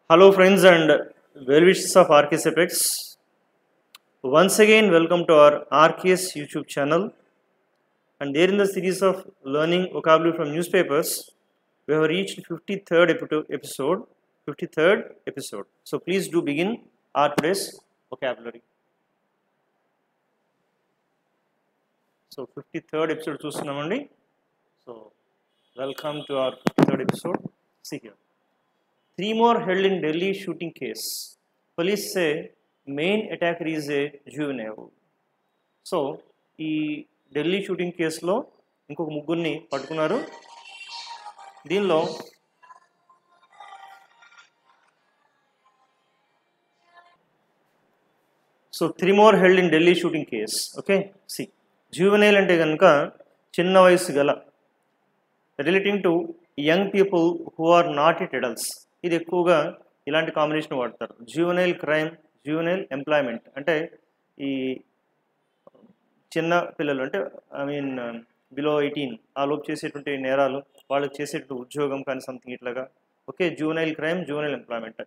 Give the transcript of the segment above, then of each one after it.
Hello friends and well wishes of RKS Apex. Once again welcome to our RKS YouTube channel, and there in the series of learning vocabulary from newspapers we have reached 53rd episode 53rd episode. So please do begin our today's vocabulary. So 53rd episode చూస్తున్నామండి. So welcome to our 53rd episode. See here. 3 more held in Delhi shooting case. Police say main attacker is a juvenile. So ఈ Delhi shooting కేసులో ఇంకొక ముగ్గురిని పట్టుకున్నారు. దీనిలో so 3 more held in Delhi shooting case. Okay, see juvenile అంటే కనుక చిన్న వయసు గల, relating to young people who are not it adults. ఇది ఎక్కువగా ఇలాంటి కాంబినేషన్ వాడతారు. జ్యూవెనైల్ క్రైమ్, జ్యూవెనైల్ ఎంప్లాయ్మెంట్ అంటే ఈ చిన్న పిల్లలు అంటే బిలో 18 ఆ లోపు చేసేటువంటి నేరాలు, వాళ్ళకి చేసేటువంటి ఉద్యోగం కానీ సంథింగ్ ఇట్లాగా. Okay, juvenile crime, juvenile employment.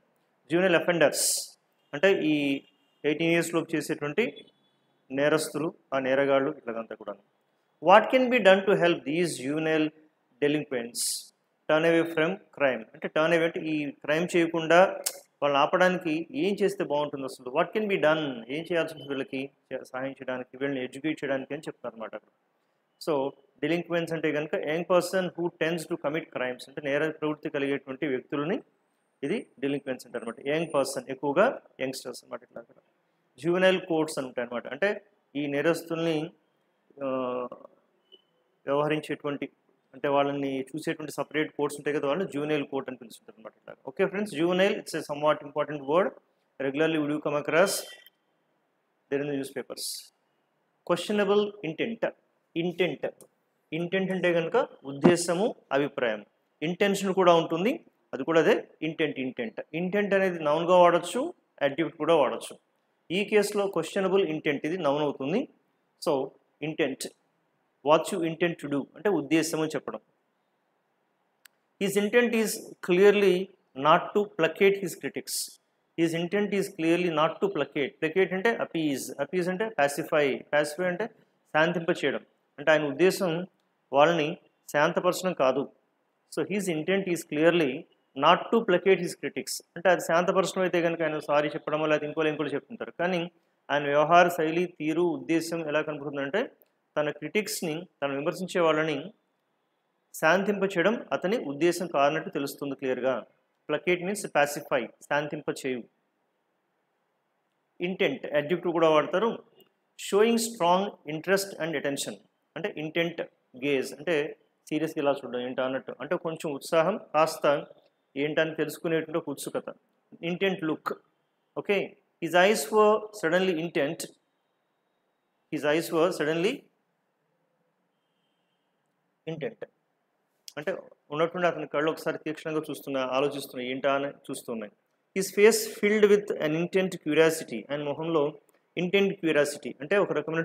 Juvenile offenders అంటే ఈ 18 years లోపు చేసేటువంటి నేరస్తులు, ఆ నేరగాళ్ళు ఇట్లాగంతా కూడా. What can be done to help these juvenile delinquents turn away from crime. అంటే టర్న్ అవే అంటే ఈ క్రైమ్ చేయకుండా వాళ్ళని ఆపడానికి ఏం చేస్తే బాగుంటుంది అసలు, వాట్ కెన్ బి డన్, ఏం చేయాల్సి ఉంటుంది వీళ్ళకి సహాయం చేయడానికి, వీళ్ళని ఎడ్యుకేట్ చేయడానికి అని చెప్తారు అనమాట. సో డెలింక్వెంట్స్ అంటే కనుక young person who tends to commit crimes అంటే నేర ప్రవృత్తి కలిగేటువంటి వ్యక్తులని ఇది డెలింక్వెంట్స్ అంటారు అనమాట. యంగ్ పర్సన్ ఎక్కువగా యంగ్స్టర్స్ అనమాట. ఇట్లా జ్యూవెనైల్ కోర్ట్స్ అని ఉంటాయి అనమాట. అంటే ఈ నేరస్తుల్ని వ్యవహరించేటువంటి అంటే వాళ్ళని చూసేటువంటి సపరేట్ కోర్ట్స్ ఉంటాయి కదా, వాళ్ళు జ్యూవెనైల్ కోర్ట్ అని పిలుస్తుంటారు అనమాట. ఇట్లా. Okay friends, juvenile it's a somewhat important word. Regularly would you come across there in the newspapers. Questionable intent. Intent అంటే కనుక ఉద్దేశము, అభిప్రాయం. ఇంటెన్షన్ కూడా ఉంటుంది, అది కూడా అదే ఇంటెంట్ అనేది నౌన్గా వాడచ్చు, అడ్జెక్టివ్ కూడా వాడచ్చు. ఈ కేసులో క్వశ్చనబుల్ ఇంటెంట్ ఇది నౌన్ అవుతుంది. So intent, what you intent to do అంటే ఉద్దేశం అని చెప్పడం. His intent is clearly not to placate his critics. His intent is clearly not to placate అంటే అపీజ్ అంటే పాసిఫై అంటే శాంతింప చేయడం. అంటే ఆయన ఉద్దేశం వాళ్ళని శాంతపరచడం కాదు. So his intent is clearly not to placate his critics అంటే అది శాంతపరచడం అయితే కనుక ఆయన సారీ చెప్పడమో లేకపోతే ఇంకోటి చెప్తుంటారు. కానీ ఆయన వ్యవహార శైలి, తీరు, ఉద్దేశం ఎలా కనపడుతుందంటే తన క్రిటిక్స్ని, తను విమర్శించే వాళ్ళని శాంతింప చేయడం అతని ఉద్దేశం కానట్టు తెలుస్తుంది క్లియర్గా. ప్లకేట్ మీన్స్ పాసిఫై, శాంతింప చేయు. ఇంటెంట్ అడ్జెక్టివ్ కూడా వాడతారు. Showing strong interest and attention అంటే ఇంటెంట్ గేజ్ అంటే సీరియస్గా ఇలా చూడడం ఏంటో అన్నట్టు, అంటే కొంచెం ఉత్సాహం, కాస్త ఏంటని తెలుసుకునేటువంటి ఒక ఉత్సుకత. Intent look. Okay, his eyes వర్ సడన్లీ ఇంటెంట్. ఇంటెంట్ అంటే ఉన్నటువంటి అతని కళ్ళు ఒకసారి తీక్షణంగా ఆలోచిస్తున్నాయి, ఏంటా అని చూస్తున్నాయి. His face filled with an intent curiosity. ఆయన మొహంలో ఇంటెంట్ క్యూరియాసిటీ అంటే ఒక రకమైన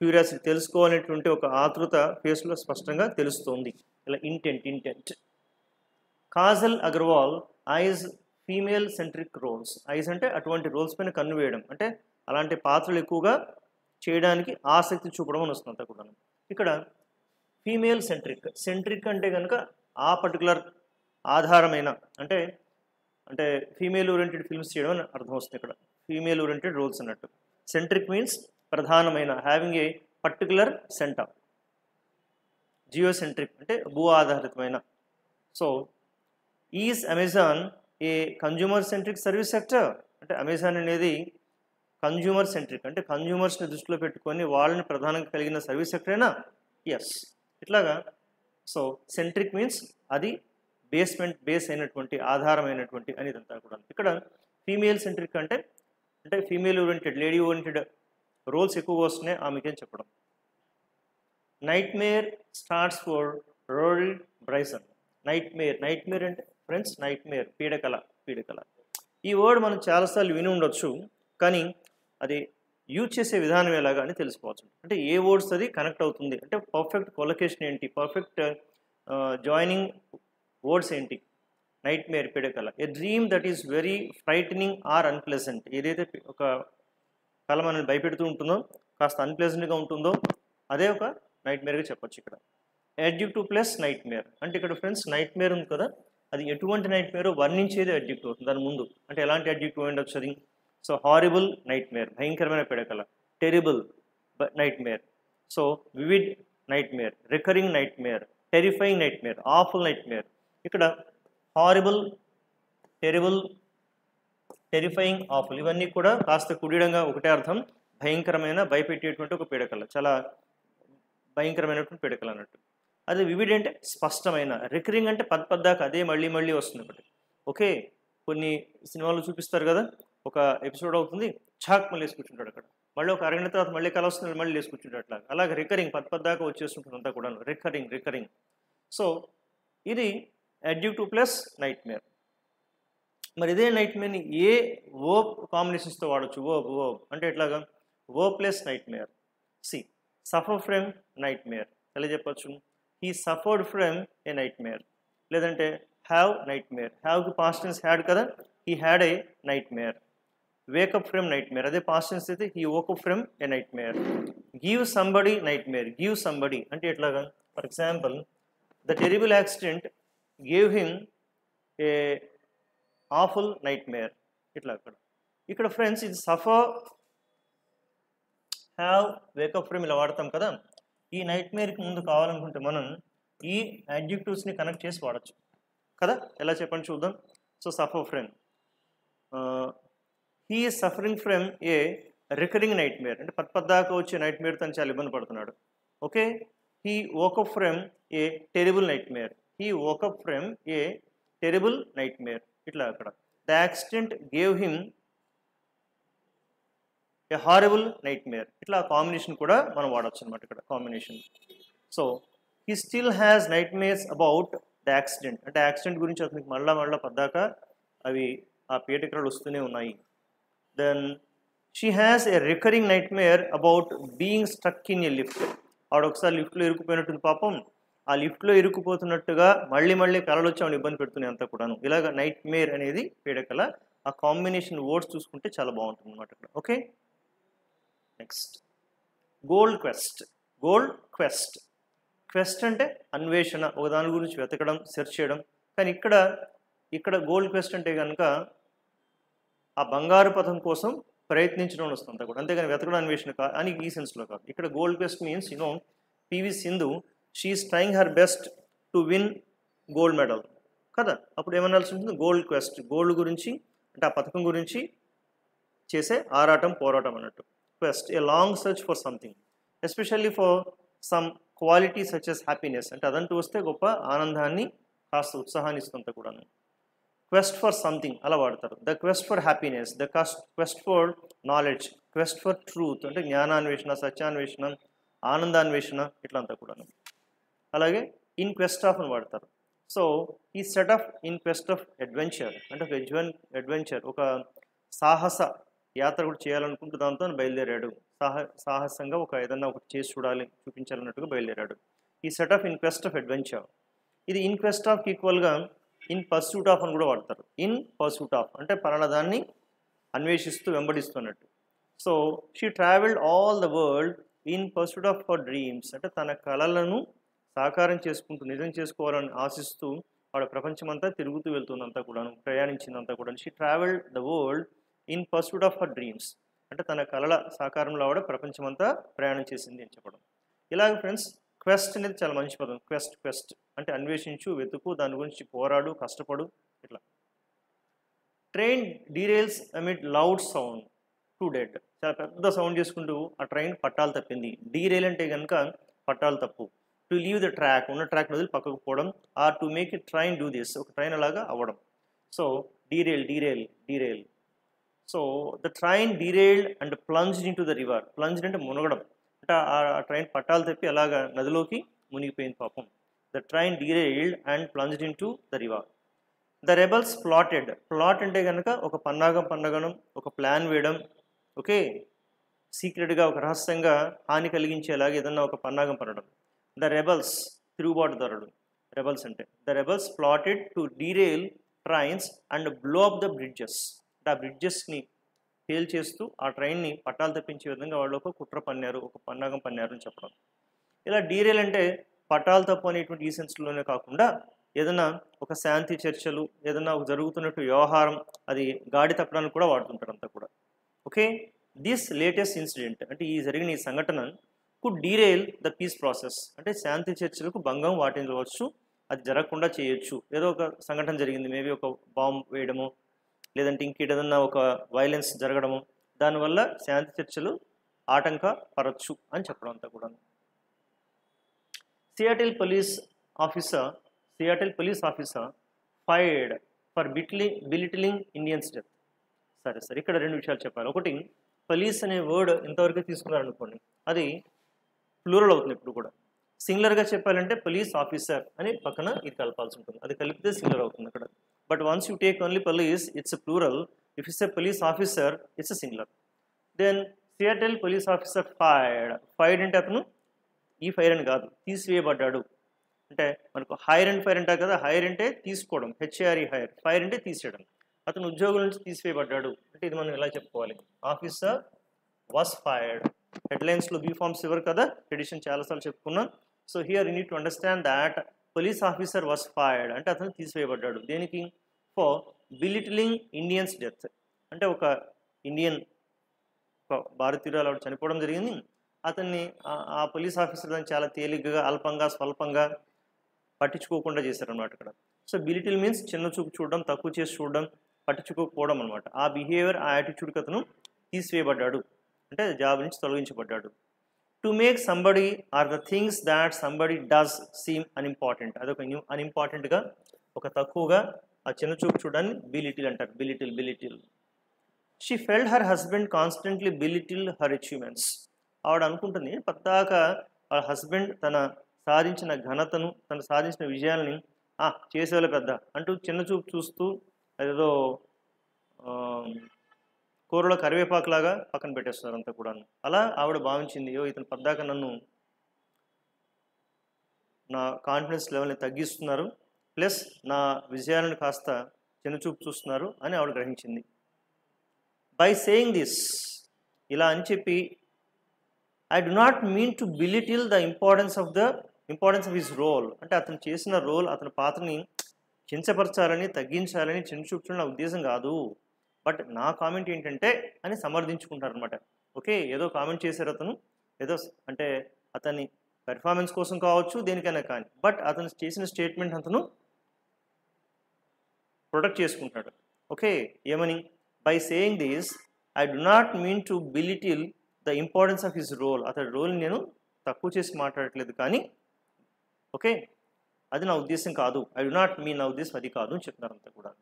క్యూరియాసిటీ, తెలుసుకోవాలనేటువంటి ఒక ఆతృత ఫేస్లో స్పష్టంగా తెలుస్తోంది. ఇలా intent. Kajal Agarwal eyes female centric roles. Eyes అంటే అటువంటి రోల్స్ పైన కన్ను వేయడం, అంటే అలాంటి పాత్రలు ఎక్కువగా చేయడానికి ఆసక్తి చూపడం అని వస్తుంది అంతా కూడా. ఇక్కడ ఫీమేల్ సెంట్రిక్ అంటే కనుక ఆ పర్టికులర్ ఆధారమైన అంటే ఫీమేల్ ఓరియంటెడ్ ఫిల్మ్స్ చేయడం అని అర్థం వస్తుంది. ఇక్కడ ఫీమేల్ ఓరియంటెడ్ రోల్స్ అన్నట్టు. సెంట్రిక్ ప్రధానమైన, having a particular centre. Geocentric అంటే భూ ఆధారితమైన. So is Amazon a consumer centric service sector అంటే అమెజాన్ అనేది కన్జ్యూమర్ సెంట్రిక్ అంటే కన్జ్యూమర్స్ని దృష్టిలో పెట్టుకొని వాళ్ళని ప్రధానంగా కలిగిన సర్వీస్ సెక్టరేనా? ఎస్. ఇట్లాగా. సో సెంట్రిక్ మీన్స్ అది బేస్ అయినటువంటి, ఆధారమైనటువంటి అని ఇదంతా కూడా. ఇక్కడ ఫీమేల్ సెంట్రిక్ అంటే female oriented, lady oriented roles ఎక్కువగా వస్తున్నాయి ఆమెకేం చెప్పడం. Nightmare starts for Rory బ్రైసన్. Nightmare అంటే ఫ్రెండ్స్ పీడకల. ఈ వర్డ్ మనం చాలాసార్లు విని ఉండొచ్చు, కానీ అది యూజ్ చేసే విధానం ఎలాగా అని తెలుసుకోవచ్చు. అంటే ఏ వర్డ్స్ అది కనెక్ట్ అవుతుంది అంటే పర్ఫెక్ట్ కొలొకేషన్ ఏంటి, పర్ఫెక్ట్ జాయినింగ్ వర్డ్స్ ఏంటి. నైట్ మేర్ పీడకల. A dream that is very frightening or unpleasant. ఏదైతే ఒక కళ మనల్ని భయపెడుతూ ఉంటుందో, కాస్త అన్ప్లెజెంట్గా ఉంటుందో అదే ఒక నైట్ మేర్గా చెప్పొచ్చు ఇక్కడ. అడ్జెక్టివ్ ప్లస్ నైట్ మేర్ అంటే ఇక్కడ ఫ్రెండ్స్ నైట్ మేర్ ఉంది కదా, అది ఎటువంటి నైట్ మేరో వర్ణించేది అడ్జెక్టివ్ అవుతుంది దాని ముందు. అంటే ఎలాంటి అడ్జెక్టివ్ ఉండొచ్చు అది? సో హారిబుల్ నైట్ మేర్, భయంకరమైన పీడకల. Terrible nightmare, so vivid nightmare, recurring nightmare, terrifying nightmare, awful nightmare. ఇక్కడ హారిబుల్, టెరిబుల్, టెరిఫైయింగ్, ఆఫుల్ ఇవన్నీ కూడా కాస్త కుడిడంగా ఒకటే అర్థం, భయంకరమైన, భయపెట్టేటువంటి ఒక పీడకల, చాలా భయంకరమైనటువంటి పీడకలు అన్నట్టు. అదే వివిడ్ అంటే స్పష్టమైన, రికరింగ్ అంటే పద్దాక అదే మళ్ళీ మళ్ళీ వస్తుంది ఒకటి. ఓకే, కొన్ని సినిమాలు చూపిస్తారు కదా, ఒక ఎపిసోడ్ అవుతుంది, ఛాక్ మళ్ళీ వేసి కూర్చుంటాడు అక్కడ, మళ్ళీ ఒక అరగంట తర్వాత మళ్ళీ కల వస్తుంది, మళ్ళీ వేసి కూర్చుంటాడు అట్లా. అలాగే రికరింగ్ పద్దాకా వచ్చేస్తుంటుంది అంతా కూడా, రికరింగ్. సో ఇది అడ్జెక్టివ్ ప్లస్ నైట్ మేర్. మరి ఇదే నైట్ మేర్ని ఏ వర్బ్ కాంబినేషన్స్తో వాడచ్చు? వర్బ్ అంటే ఎట్లాగా? Verb plus nightmare. See suffer from nightmare ఎలా చెప్పచ్చు? He suffered from a nightmare. లేదంటే హ్యావ్ నైట్ మేర్, హ్యావ్కి పాస్ట్ టెన్స్ హ్యాడ్ కదా, he had a nightmare. Wake up from nightmare, అదే past tense అయితే he woke up from a nightmare. Give somebody nightmare, give somebody అంటే ఎట్లాగా? For example, the terrible accident gave him a awful nightmare. ఇట్లా ఇక్కడ friends ఇది suffer, have, wake up from ఇలా వాడతాం కదా. ఈ నైట్ మేర్కి ముందు కావాలనుకుంటే మనం ఈ అడ్జెక్టివ్స్ని కనెక్ట్ చేసి వాడచ్చు కదా. ఎలా చెప్పండి చూద్దాం. So suffer from, he is suffering from a recurring nightmare అంటే పద్దాకా వచ్చే నైట్ మేర్ తను చాలా ఇబ్బంది పడుతున్నాడు. Okay, he woke up from a terrible nightmare, he woke up from a terrible nightmare. ఇట్లా అక్కడ the accident gave him a horrible nightmare. ఇట్లా కాంబినేషన్ కూడా మనం వాడచ్చు అనమాట ఇక్కడ combination. So he still has nightmares about the accident అంటే accident గురించి అతనికి మళ్ళా పద్దాక అవి ఆ పీడకలు వస్తూనే ఉన్నాయి. Then she has a recurring nightmare about being struck in a lift. ఆవిడ ఒకసారి లిఫ్ట్లో ఇరుక్కుపోయినట్టుంది పాపం, ఆ లిఫ్ట్లో ఇరుక్కుపోతున్నట్టుగా మళ్ళీ కళలు వచ్చి ఆవిడ ఇబ్బంది పెడుతున్నాయి అంతా కూడాను. ఇలాగ నైట్ మేర్ అనేది పీడకల. ఆ కాంబినేషన్ వర్డ్స్ చూసుకుంటే చాలా బాగుంటుంది అనమాట ఇక్కడ. Okay, next gold quest. Gold quest, quest అంటే అన్వేషణ, ఒక దాని గురించి వెతకడం, సెర్చ్ చేయడం. కానీ ఇక్కడ గోల్డ్ క్వెస్ట్ అంటే కనుక ఆ బంగారు పథం కోసం ప్రయత్నించడం వస్తుంది కూడా, అంతేగాని వెతకడం అన్వేషణ అని ఈ సెన్స్లో కాదు. ఇక్కడ gold quest means PV Sindhu she is trying her best to win gold medal కదా. అప్పుడు ఏమనాల్సి ఉంటుంది? గోల్డ్ క్వెస్ట్, గోల్డ్ గురించి అంటే ఆ పథకం గురించి చేసే ఆరాటం, పోరాటం అన్నట్టు. Quest, a long search for something, especially for some quality such as happiness అంటే అదంటూ వస్తే గొప్ప ఆనందాన్ని, కాస్త ఉత్సాహాన్ని ఇస్తుంటా కూడాను. క్వెస్ట్ ఫర్ సంథింగ్ అలా వాడతారు. The quest for happiness, the quest for knowledge, quest for truth అంటే జ్ఞానాన్వేషణ, సత్యాన్వేషణ, ఆనందాన్వేషణ ఇట్లంతా కూడాను. అలాగే ఇన్ క్వెస్ట్ ఆఫ్ అని వాడతారు. సో ఈ set off in quest of adventure అంటే ఒక అడ్వెంచర్, ఒక సాహస యాత్ర కూడా చేయాలనుకుంటూ దాంతో బయలుదేరాడు. సాహసంగా ఏదన్నా ఒకటి చేసి చూపించాలన్నట్టుగా బయలుదేరాడు. ఈ set off in quest of adventure. ఇది ఇన్ క్వెస్ట్ ఆఫ్ ఈక్వల్గా ఇన్ పర్సూట్ ఆఫ్ అని కూడా వాడతారు. ఇన్ పర్సూట్ ఆఫ్ అంటే పలానా దాన్ని అన్వేషిస్తూ, వెంబడిస్తున్నట్టు. So she travelled all the world in pursuit of her dreams అంటే తన కళలను సాకారం చేసుకుంటూ, నిజం చేసుకోవాలని ఆశిస్తూ ఆవిడ ప్రపంచమంతా తిరుగుతూ వెళ్తుందంతా కూడాను, ప్రయాణించిందంతా కూడా. She travelled the world in pursuit of her dreams అంటే తన కళల సాకారంలో ఆవిడ ప్రపంచమంతా ప్రయాణం చేసింది అని చెప్పడం. ఇలాగ ఫ్రెండ్స్ క్వెస్ట్ అనేది చాలా మంచి పదం. క్వెస్ట్ అంటే అన్వేషించు, వెతుకు, దాని గురించి పోరాడు, కష్టపడు ఇట్లా. Train derails amid loud sound two dead, చాలా పెద్ద సౌండ్ చేసుకుంటూ ఆ ట్రైన్ పట్టాలు తప్పింది. డీరైల్ అంటే కనుక పట్టాలు తప్పు. టు లీవ్ ద ట్రాక్, ఉన్న ట్రాక్ వదిలి పక్కకు పోవడం. Or to make it train do this, ఒక ట్రైన్ అలాగా అవ్వడం. So derail. So the train derailed and plunged into the river. Plunged అంటే మునగడం అంటే ఆ ట్రైన్ పట్టాలు తప్పి అలాగా నదిలోకి మునిగిపోయింది పాపం. The train derailed and plunged into the river. The rebels plotted, plot అంటే కనుక ఒక పన్నాగం, ఒక ప్లాన్ వేయడం. ఓకే, సీక్రెట్గా, ఒక రహస్యంగా హాని కలిగించేలాగా ఏదన్నా ఒక పన్నాగం పడడం. ద రెబల్స్ తిరుగుబాటుదారుడు, రెబల్స్ అంటే. The rebels plotted to derail trains and blow up the bridges. ఆ బ్రిడ్జెస్ని ఫెయిల్ చేస్తూ ఆ ట్రైన్ని పట్టాలు తప్పించే విధంగా వాళ్ళు ఒక కుట్ర పన్నారు, ఒక పన్నాగం పన్నారు అని చెప్పడం. ఇలా డీరేల్ అంటే పట్టాలు తప్పు అనేటువంటి ఈ సెన్స్లోనే కాకుండా ఏదైనా ఒక శాంతి చర్చలు, ఏదైనా ఒక జరుగుతున్నట్టు వ్యవహారం అది గాడి తప్పడానికి కూడా వాడుతుంటారు అంతా కూడా. ఓకే, దిస్ లేటెస్ట్ ఇన్సిడెంట్ అంటే ఈ జరిగిన ఈ సంఘటన could derail the piece process, అంటే శాంతి చర్చలకు భంగం వాటించవచ్చు, అది జరగకుండా చేయొచ్చు. ఏదో ఒక సంఘటన జరిగింది, మేబీ ఒక బాంబు వేయడము, లేదంటే ఇంకేదన్నా ఒక వైలెన్స్ జరగడము, దానివల్ల శాంతి చర్చలు ఆటంక పరచు అని చెప్పడం అంతా కూడా. Seattle police officer fired for belittling Indian's death. సరే ఇక్కడ రెండు విషయాలు చెప్పాలి. ఒకటి, పోలీస్ అనే వర్డ్ ఇంతవరకు తీసుకున్నారనుకోండి, అది ప్లూరల్ అవుతుంది ఇప్పుడు కూడా. సింగులర్గా చెప్పాలంటే పోలీస్ ఆఫీసర్ అని పక్కన ఇది కలపాల్సి ఉంటుంది, అది కలిపితే సింగులర్ అవుతుంది అక్కడ. But once you take only police, it's plural. If it's a police officer, it's a singular. Then Seattle police officer fired అంటే అతను ఈ ఫైర్ అని కాదు, తీసివేయబడ్డాడు. అంటే మనకు హైర్ అండ్ ఫైర్ అంటారు కదా, హైర్ అంటే తీసుకోవడం, HARE హైర్, ఫైర్ అంటే తీసేయడం. అతను ఉద్యోగుల నుంచి తీసివేయబడ్డాడు అంటే ఇది మనం ఎలా చెప్పుకోవాలి, ఆఫీసర్ వాస్ ఫైర్డ్. హెడ్లైన్స్లో బీ ఫార్మ్స్ ఇవ్వరు కదా, ట్రెడిషన్ చాలాసార్లు చెప్పుకున్నాం. So here you need to understand that police officer was fired అంటే అతను తీసివేయబడ్డాడు. దేనికి? ఫర్ బిలిటిలింగ్ ఇండియన్స్ డెత్, అంటే ఒక ఇండియన్ భారతీయురాలు ఆవిడ చనిపోవడం జరిగింది. అతన్ని ఆ పోలీస్ ఆఫీసర్ దాన్ని చాలా తేలిగ్గా, అల్పంగా, స్వల్పంగా పట్టించుకోకుండా చేశారనమాట ఇక్కడ. సో బిలిటిల్ మీన్స్ చిన్న చూపు చూడడం, తక్కువ చేసి చూడడం, పట్టించుకోకపోవడం అనమాట. ఆ బిహేవియర్, ఆ యాటిట్యూడ్కి అతను తీసివేయబడ్డాడు అంటే జాబ్ నుంచి తొలగించబడ్డాడు. To make somebody or the things that somebody does seem unimportant, అదొక అన్ఇంపార్టెంట్గా, ఒక తక్కువగా, ఆ చిన్న చూపు చూడడాన్ని బిలిటిల్ అంటారు. Belittle. She felt her husband constantly belittle her achievements. ఆవిడ అనుకుంటుంది పద్దాక వాళ్ళ హస్బెండ్ తన సాధించిన ఘనతను, తను సాధించిన విజయాలని చేసేవాళ్ళు పెద్ద అంటూ చిన్న చూపు చూస్తూ అదేదో కూరలో కరివేపాకులాగా పక్కన పెట్టేస్తారు అంతా కూడా. అలా ఆవిడ భావించింది, ఇతను పద్దాక నన్ను, నా కాన్ఫిడెన్స్ లెవెల్ని తగ్గిస్తున్నారు, ప్లస్ నా విజయాలను కాస్త చిన్న చూపు చూస్తున్నారు అని ఆవిడ గ్రహించింది. బై సేయింగ్ దిస్, ఇలా అని చెప్పి, I do not mean to belittle the importance of his role, అంటే అతను చేసిన రోల్, అతని పాత్రని కించపరచాలని, తగ్గించాలని, చిన్న చూపుతున్న నా ఉద్దేశం కాదు. బట్ నా కామెంట్ ఏంటంటే అని సమర్థించుకుంటారనమాట. ఓకే, ఏదో కామెంట్ చేశారు అతను, ఏదో అంటే అతని పెర్ఫార్మెన్స్ కోసం కావచ్చు, దేనికైనా కానీ, బట్ అతను చేసిన స్టేట్మెంట్ అతను ప్రొటెక్ట్ చేసుకుంటాడు. ఓకే, ఏమని? By saying this I do not mean to belittle the importance of his role, అతడి రోల్ని నేను తక్కువ చేసి మాట్లాడట్లేదు కానీ, ఓకే, అది నా ఉద్దేశం కాదు, ఐ డు నాట్ మీన్, నా ఉద్దేశం అది కాదు అని చెప్తున్నారు అంతా కూడా.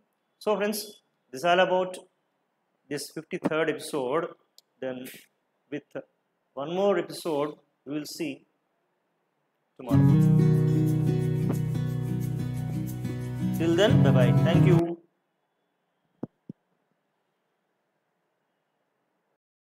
So friends, this all about this 53rd episode. Then with one more episode we will see tomorrow. Till then, bye bye. Thank you.